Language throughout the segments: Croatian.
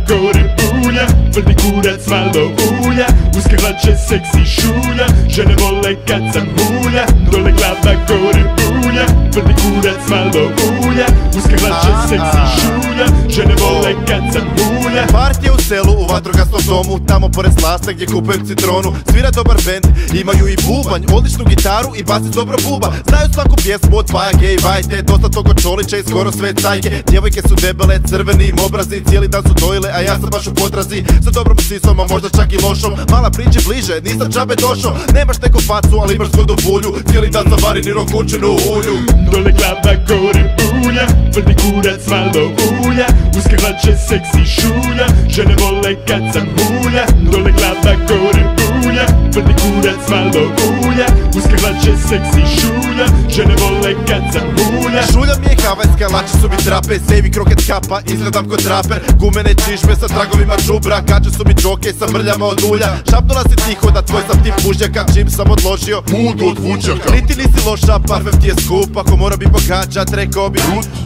gore ulja, tvrdi kurac malo ulja, uske hlače seksi šulja, žene vole kad sam mulja, dole glava gore ulja, tvrdi kurac malo ulja, uske hlače seksi šulja, žene vole kad sam mulja. Partije u selu, u vatrogasnom domu, tamo pored slasta gdje kupujem citronu. Svira dobar bend, imaju i bubanj, odličnu gitaru i basi dobro buba. Znaju svaku pjesmu od Pajage i Vajte, dosta toga Čolića i skoro sve cajke. Djevojke su debele, crveni im obrazi, cijeli dan su dojile, a ja sam baš u potrazi za dobrom sisom, a možda čak i lošom. Mala priđi bliže, nisam džabe došao, nemaš neku facu, ali imaš zgodu bulju, cijeli dan zavarini rokučinu u ulju. Dole glava gore ulja, tvrdi kurac malo ulja, uske hlače seksi šulja, žene vole kad sam mulja, dole glava gore ulja, tvrdi kurac malo ulja, uske hlače seksi šulja, žene vole kad sam mulja. Šulja mi je havajska, lače su mi trape, sevi kroket kapa, izgledam kod traper. Gumene čišme sa tragovima džubra, kače su mi džoke sa mrljama od ulja. Šapnula si tiho da tvoj sam tip mužjaka, čim sam odložio mudu od vučaka. Niti nisi loša, parfem ti je skup, ako mora bi pogađat, rekao bi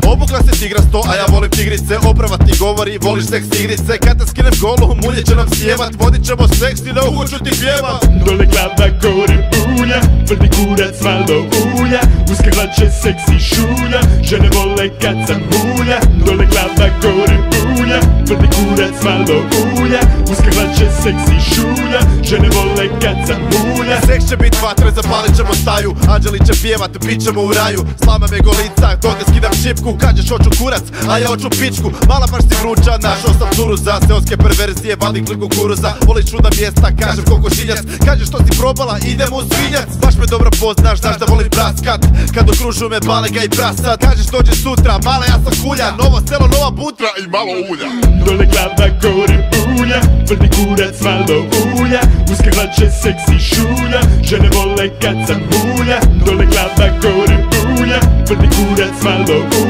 obukla se tigrasto, a ja volim tigrice. Oprava ti govori, voliš seks igrice. Kad te skinem golu, mulje će nam sjevat, vodit ćemo seks i na uhu ću ti pjevat. Dole glava gore ulja, tvrdi kurac malo ulja, uske hlače seksi šulja, žene vole kad sam mulja, dole glava gore ulja, tvrdi kurac malo ulja, uske hlače seksi šulja, žene vole kad sam mulja. Seks će bit vatre, zapalit ćemo staju, anđeli će pjevat, bit ćemo u raju. Slama me golica, dok te skidam šipku, kažeš hoću kurac, a ja hoću pičku. Mala baš si vruća, našao sam curu za seoske perverzije, vali klik kukuruza. Voliš čudna mjesta, kažem kokošinjac, kažeš što si probala, idemo u svinjac. Baš me dobro poznaš, znaš da volim praskat, kad okružuju me balega i prasat. Kažeš dođi sutra, mala ja sam kulja, novo selo, nova butra i malo ulja. Dole glava gore ulja, tvrdi kurac malo ulja, uske hlače seksi šulja, žene vole kad sam mulja, dole glava gore ulja, tvrdi kurac malo ulja.